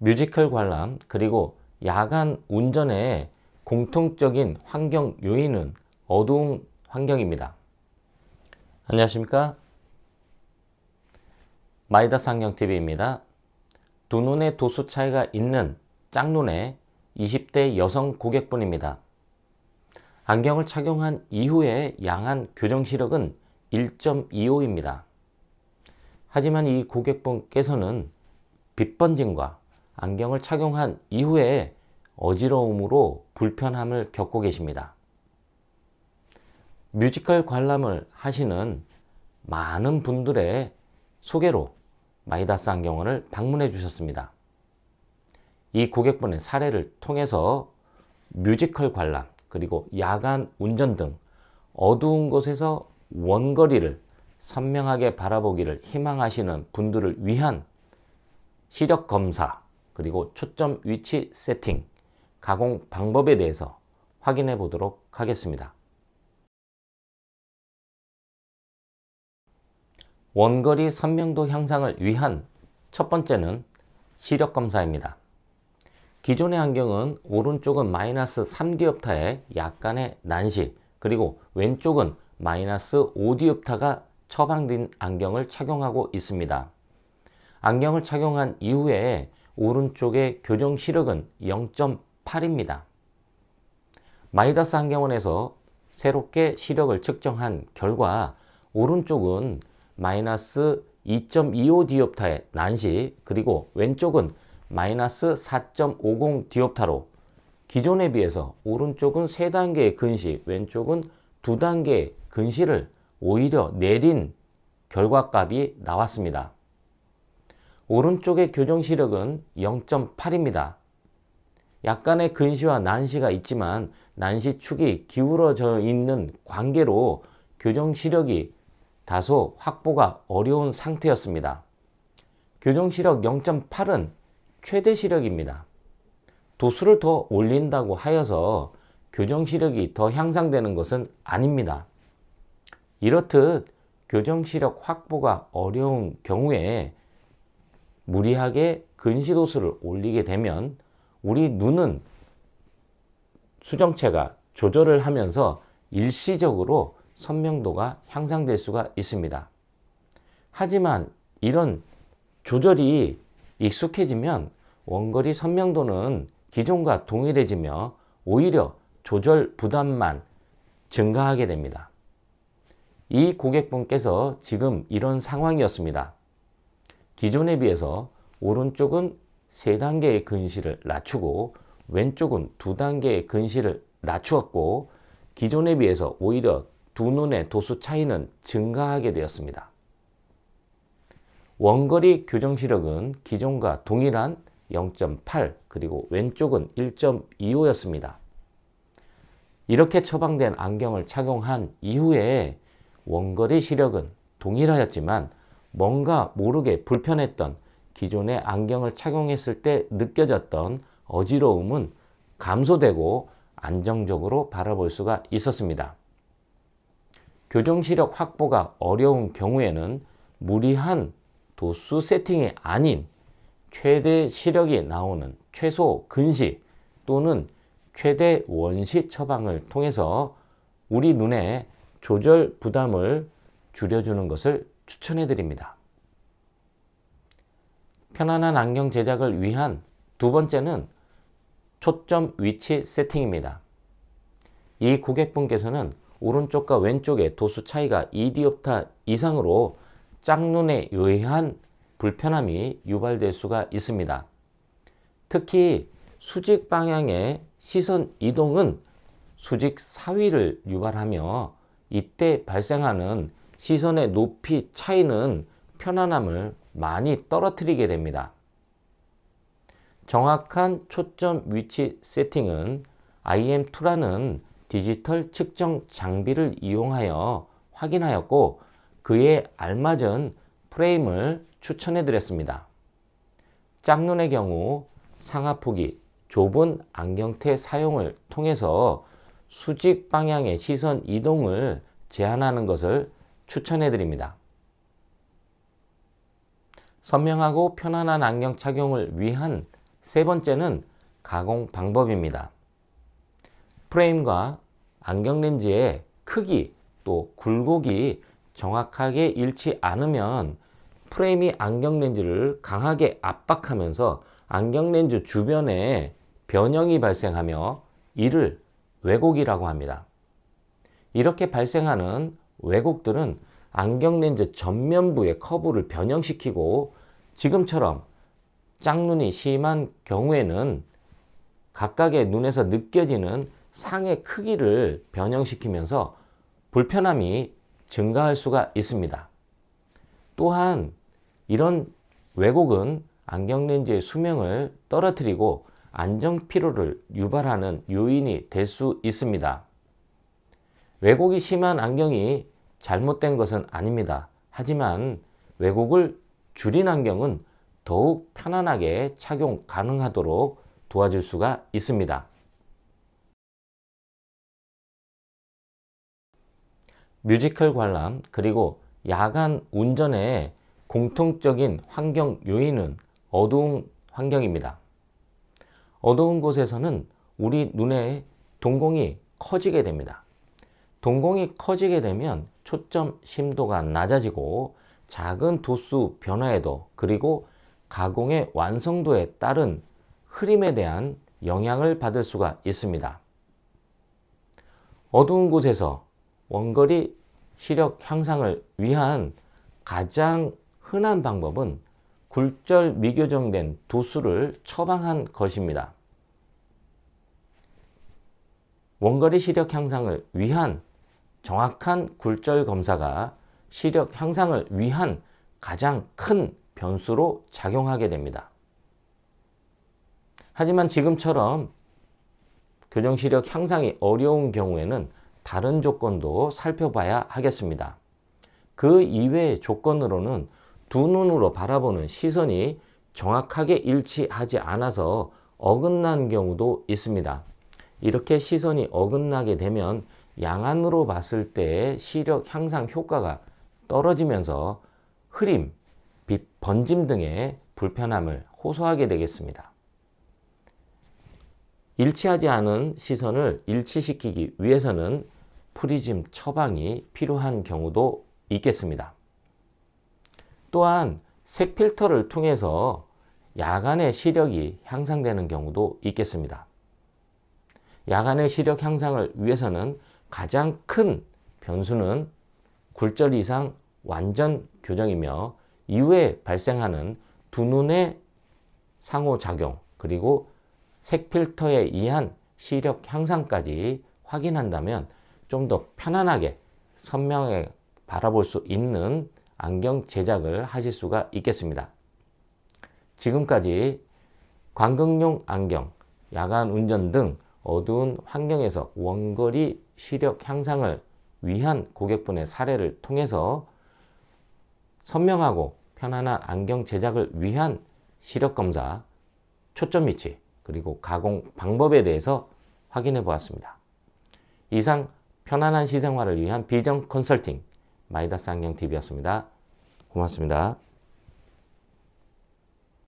뮤지컬 관람 그리고 야간 운전의 공통적인 환경 요인은 어두운 환경입니다. 안녕하십니까? 마이다스 안경TV입니다. 두 눈의 도수 차이가 있는 짝눈의 20대 여성 고객분입니다. 안경을 착용한 이후에 양한 교정 시력은 1.25입니다. 하지만 이 고객분께서는 빛번짐과 안경을 착용한 이후에 어지러움으로 불편함을 겪고 계십니다. 뮤지컬 관람을 하시는 많은 분들의 소개로 마이다스 안경원을 방문해 주셨습니다. 이 고객분의 사례를 통해서 뮤지컬 관람 그리고 야간 운전 등 어두운 곳에서 원거리를 선명하게 바라보기를 희망하시는 분들을 위한 시력 검사 그리고 초점 위치 세팅, 가공 방법에 대해서 확인해 보도록 하겠습니다. 원거리 선명도 향상을 위한 첫 번째는 시력 검사입니다. 기존의 안경은 오른쪽은 마이너스 3디옵타의 약간의 난시, 그리고 왼쪽은 마이너스 5디옵타가 처방된 안경을 착용하고 있습니다. 안경을 착용한 이후에 오른쪽의 교정 시력은 0.8입니다. 마이다스 안경원에서 새롭게 시력을 측정한 결과 오른쪽은 마이너스 2.25디옵타의 난시, 그리고 왼쪽은 마이너스 4.50 디옵타로 기존에 비해서 오른쪽은 3단계의 근시, 왼쪽은 2단계의 근시를 오히려 내린 결과값이 나왔습니다. 오른쪽의 교정 시력은 0.8입니다. 약간의 근시와 난시가 있지만 난시축이 기울어져 있는 관계로 교정 시력이 다소 확보가 어려운 상태였습니다. 교정 시력 0.8은 최대 시력입니다. 도수를 더 올린다고 하여서 교정 시력이 더 향상되는 것은 아닙니다. 이렇듯 교정 시력 확보가 어려운 경우에 무리하게 근시 도수를 올리게 되면 우리 눈은 수정체가 조절을 하면서 일시적으로 선명도가 향상될 수가 있습니다. 하지만 이런 조절이 익숙해지면 원거리 선명도는 기존과 동일해지며 오히려 조절 부담만 증가하게 됩니다. 이 고객분께서 지금 이런 상황이었습니다. 기존에 비해서 오른쪽은 3단계의 근시를 낮추고 왼쪽은 2단계의 근시를 낮추었고 기존에 비해서 오히려 두 눈의 도수 차이는 증가하게 되었습니다. 원거리 교정 시력은 기존과 동일한 0.8 그리고 왼쪽은 1.25였습니다. 이렇게 처방된 안경을 착용한 이후에 원거리 시력은 동일하였지만 뭔가 모르게 불편했던 기존의 안경을 착용했을 때 느껴졌던 어지러움은 감소되고 안정적으로 바라볼 수가 있었습니다. 교정 시력 확보가 어려운 경우에는 무리한 도수 세팅이 아닌 최대 시력이 나오는 최소 근시 또는 최대 원시 처방을 통해서 우리 눈의 조절 부담을 줄여주는 것을 추천해 드립니다. 편안한 안경 제작을 위한 두 번째는 초점 위치 세팅입니다. 이 고객분께서는 오른쪽과 왼쪽의 도수 차이가 2디옵타 이상으로 짝눈에 의한 불편함이 유발될 수가 있습니다. 특히 수직 방향의 시선 이동은 수직 사위를 유발하며 이때 발생하는 시선의 높이 차이는 편안함을 많이 떨어뜨리게 됩니다. 정확한 초점 위치 세팅은 IM2라는 디지털 측정 장비를 이용하여 확인하였고 그에 알맞은 프레임을 추천해 드렸습니다. 짝눈의 경우 상하폭이 좁은 안경테 사용을 통해서 수직 방향의 시선 이동을 제한하는 것을 추천해 드립니다. 선명하고 편안한 안경 착용을 위한 세 번째는 가공 방법입니다. 프레임과 안경 렌즈의 크기 또 굴곡이 정확하게 잃지 않으면 프레임이 안경 렌즈를 강하게 압박하면서 안경 렌즈 주변에 변형이 발생하며 이를 왜곡이라고 합니다. 이렇게 발생하는 왜곡들은 안경 렌즈 전면부의 커브를 변형시키고 지금처럼 짝눈이 심한 경우에는 각각의 눈에서 느껴지는 상의 크기를 변형시키면서 불편함이 증가할 수가 있습니다. 또한 이런 왜곡은 안경 렌즈의 수명을 떨어뜨리고 안정 피로를 유발하는 요인이 될 수 있습니다. 왜곡이 심한 안경이 잘못된 것은 아닙니다. 하지만 왜곡을 줄인 안경은 더욱 편안하게 착용 가능하도록 도와줄 수가 있습니다. 뮤지컬 관람 그리고 야간 운전의 공통적인 환경 요인은 어두운 환경입니다. 어두운 곳에서는 우리 눈의 동공이 커지게 됩니다. 동공이 커지게 되면 초점 심도가 낮아지고 작은 도수 변화에도 그리고 가공의 완성도에 따른 흐림에 대한 영향을 받을 수가 있습니다. 어두운 곳에서 원거리 시력 향상을 위한 가장 흔한 방법은 굴절 미교정된 도수를 처방한 것입니다. 원거리 시력 향상을 위한 정확한 굴절 검사가 시력 향상을 위한 가장 큰 변수로 작용하게 됩니다. 하지만 지금처럼 교정 시력 향상이 어려운 경우에는 다른 조건도 살펴봐야 하겠습니다. 그 이외의 조건으로는 두 눈으로 바라보는 시선이 정확하게 일치하지 않아서 어긋난 경우도 있습니다. 이렇게 시선이 어긋나게 되면 양안으로 봤을 때의 시력 향상 효과가 떨어지면서 흐림, 빛 번짐 등의 불편함을 호소하게 되겠습니다. 일치하지 않은 시선을 일치시키기 위해서는 프리즘 처방이 필요한 경우도 있겠습니다. 또한 색 필터를 통해서 야간의 시력이 향상되는 경우도 있겠습니다. 야간의 시력 향상을 위해서는 가장 큰 변수는 굴절 이상 완전 교정이며 이후에 발생하는 두 눈의 상호작용 그리고 색 필터에 의한 시력 향상까지 확인한다면 좀 더 편안하게 선명하게 바라볼 수 있는 안경 제작을 하실 수가 있겠습니다. 지금까지 광극용 안경, 야간 운전 등 어두운 환경에서 원거리 시력 향상을 위한 고객분의 사례를 통해서 선명하고 편안한 안경 제작을 위한 시력 검사, 초점 위치, 그리고 가공 방법에 대해서 확인해 보았습니다. 이상 편안한 시생활을 위한 비전 컨설팅 마이다스 안경TV였습니다. 고맙습니다.